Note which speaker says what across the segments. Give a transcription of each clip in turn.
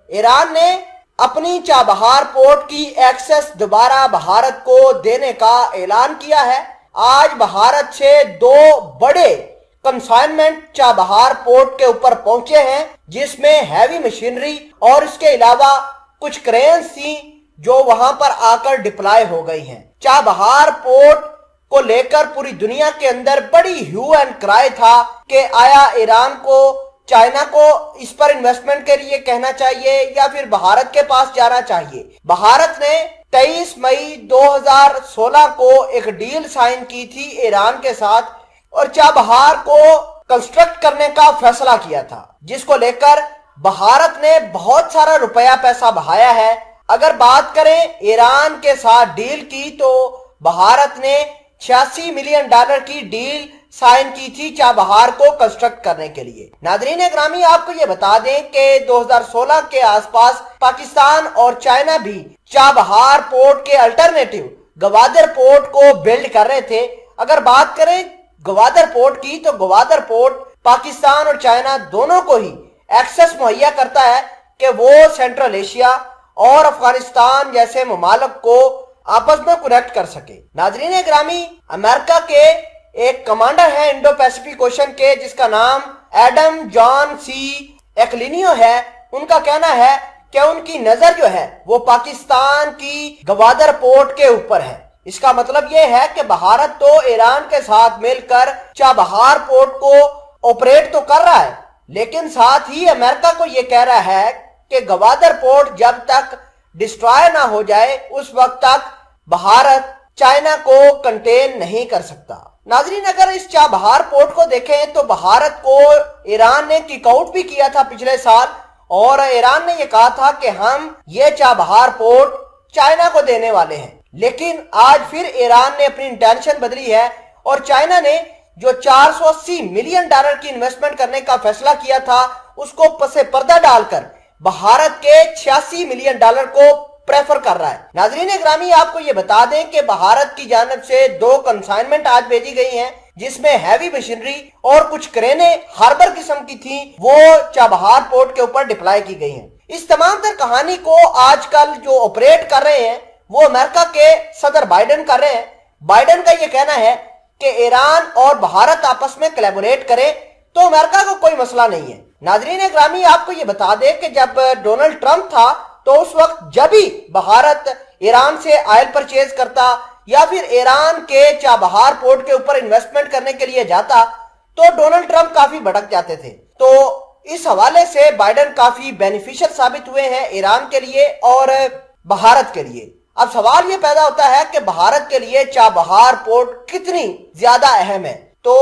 Speaker 1: ایران نے اپنی Chabahar port کی ایکسس دوبارہ بھارت کو دینے کا اعلان کیا ہے۔ آج بھارت سے دو بڑے کنسائنمنٹ چابہار پورٹ کے اوپر پہنچے ہیں، جس میں ہیوی مشینری اور اس کے علاوہ کچھ کرینز تھیں جو وہاں پر آ کر ڈپلائے ہو گئی ہیں۔ چابہار پورٹ کو لے کر پوری دنیا کے اندر بڑی ہیو اینڈ کرائی تھا کہ آیا ایران کو، چائنا کو اس پر انویسٹمنٹ کے لیے کہنا چاہیے یا پھر بھارت کے پاس جانا چاہیے۔ بھارت نے 23 مئی 2016 کو ایک ڈیل سائن کی تھی ایران کے ساتھ اور چابہار کو کنسٹرکٹ کرنے کا فیصلہ کیا تھا، جس کو لے کر بھارت نے بہت سارا روپیہ پیسہ بہایا ہے۔ اگر بات کریں ایران کے ساتھ ڈیل کی تو بھارت نے $86 ملین کی ڈیل سائن کی تھی چابہار کو کنسٹرکٹ کرنے کے لیے۔ ناظرین گرامی، آپ کو یہ بتا دیں کہ 2016 کے آس پاس پاکستان اور چائنا بھی چابہار پورٹ کے الٹرنیٹو گوادر پورٹ کو بلڈ کر رہے تھے۔ اگر بات کریں گوادر پورٹ کی تو گوادر پورٹ پاکستان اور چائنا دونوں کو ہی ایکسس مہیا کرتا ہے کہ وہ سینٹرل ایشیا اور افغانستان جیسے ممالک کو آپس میں کنیکٹ کر سکے۔ ناظرین گرامی، امریکہ کے ایک کمانڈر ہے انڈو پیسیفک اوشن کے، جس کا نام ایڈم جان سی ایکلینیو ہے۔ ان کا کہنا ہے کہ ان کی نظر جو ہے وہ پاکستان کی گوادر پورٹ کے اوپر ہے۔ اس کا مطلب یہ ہے کہ بھارت تو ایران کے ساتھ مل کر چابہار پورٹ کو آپریٹ تو کر رہا ہے، لیکن ساتھ ہی امریکہ کو یہ کہہ رہا ہے کہ گوادر پورٹ جب تک ڈسٹرائے نہ ہو جائے اس وقت تک بھارت چائنا کو کنٹین نہیں کر سکتا۔ ناظرین، اگر اس چابہار پورٹ کو دیکھیں تو بھارت کو ایران نے کک آؤٹ بھی کیا تھا پچھلے سال، اور ایران نے یہ کہا تھا کہ ہم یہ چابہار پورٹ چائنا کو دینے والے ہیں، لیکن آج پھر ایران نے اپنی انٹینشن بدلی ہے اور چائنا نے جو $480 ملین کی انویسٹمنٹ کرنے کا فیصلہ کیا تھا اس کو پس پردہ ڈال کر بھارت کے $86 ملین کو پریفر کر رہا ہے۔ ناظرین گرامی، آپ کو یہ بتا دیں کہ بھارت کی جانب سے 2 کنسائنمنٹ آج بھیجی گئی ہیں، جس میں ہیوی مشینری اور کچھ کرینیں ہاربر قسم کی تھیں، وہ چابہار پورٹ کے اوپر ڈپلائی کی گئی ہیں۔ اس تمام تر کہانی کو آج کل جو آپریٹ کر رہے ہیں وہ امریکہ کے صدر بائیڈن کر رہے ہیں۔ بائیڈن کا یہ کہنا ہے کہ ایران اور بھارت آپس میں کلیبوریٹ کریں تو امریکہ کو کوئی مسئلہ نہیں ہے۔ ناظرین گرامی، آپ کو یہ بتا دیں کہ جب ڈونلڈ ٹرمپ تھا تو اس وقت جب ہی بھارت ایران سے آئل پرچیز کرتا یا پھر ایران کے چابہار پورٹ کے اوپر انویسٹمنٹ کرنے کے لیے جاتا تو ڈونلڈ ٹرمپ کافی بھڑک جاتے تھے۔ تو اس حوالے سے بائیڈن کافی بینیفیشل ثابت ہوئے ہیں ایران کے لیے اور بھارت کے لیے۔ اب سوال یہ پیدا ہوتا ہے کہ بھارت کے لیے چابہار پورٹ کتنی زیادہ اہم ہے؟ تو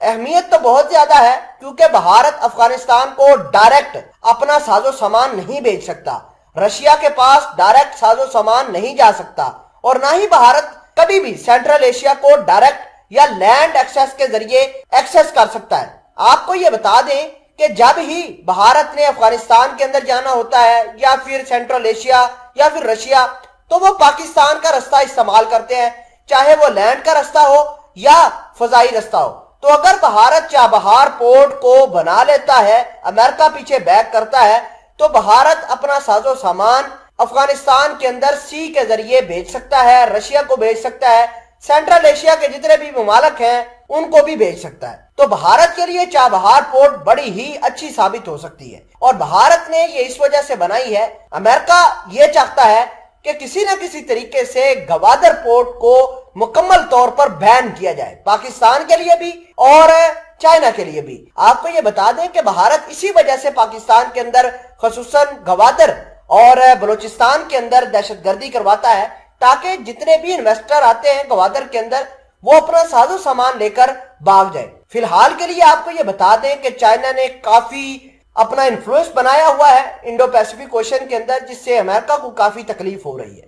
Speaker 1: اہمیت تو بہت زیادہ ہے، کیونکہ بھارت افغانستان کو ڈائریکٹ اپنا ساز و سامان نہیں بھیج سکتا، رشیا کے پاس ڈائریکٹ ساز و سامان نہیں جا سکتا، اور نہ ہی بھارت کبھی بھی سینٹرل ایشیا کو ڈائریکٹ یا لینڈ ایکسس کے ذریعے ایکسس کر سکتا ہے۔ آپ کو یہ بتا دیں کہ جب ہی بھارت نے افغانستان کے اندر جانا ہوتا ہے یا پھر سینٹرل ایشیا یا پھر رشیا، تو وہ پاکستان کا رستہ استعمال کرتے ہیں، چاہے وہ لینڈ کا رستہ ہو یا فضائی رستہ ہو۔ تو اگر بھارت چابہار پورٹ کو بنا لیتا ہے، امریکہ پیچھے بیک کرتا ہے، تو بھارت اپنا ساز و سامان افغانستان کے اندر سی کے ذریعے بھیج سکتا ہے، رشیا کو بھیج سکتا ہے، سینٹرل ایشیا کے جتنے بھی ممالک ہیں ان کو بھی بھیج سکتا ہے۔ تو بھارت کے لیے چابہار پورٹ بڑی ہی اچھی ثابت ہو سکتی ہے، اور بھارت نے یہ اس وجہ سے بنائی ہے، امریکہ یہ چاہتا ہے کہ کسی نہ کسی طریقے سے گوادر پورٹ کو مکمل طور پر بین کیا جائے، پاکستان کے لیے بھی اور چائنا کے لیے بھی۔ آپ کو یہ بتا دیں کہ بھارت اسی وجہ سے پاکستان کے اندر خصوصاً گوادر اور بلوچستان کے اندر دہشت گردی کرواتا ہے، تاکہ جتنے بھی انویسٹر آتے ہیں گوادر کے اندر وہ اپنا ساز و سامان لے کر بھاگ جائے۔ فی الحال کے لیے آپ کو یہ بتا دیں کہ چائنا نے کافی اپنا انفلوئنس بنایا ہوا ہے انڈو پیسیفک اوشن کے اندر، جس سے امریکہ کو کافی تکلیف ہو رہی ہے۔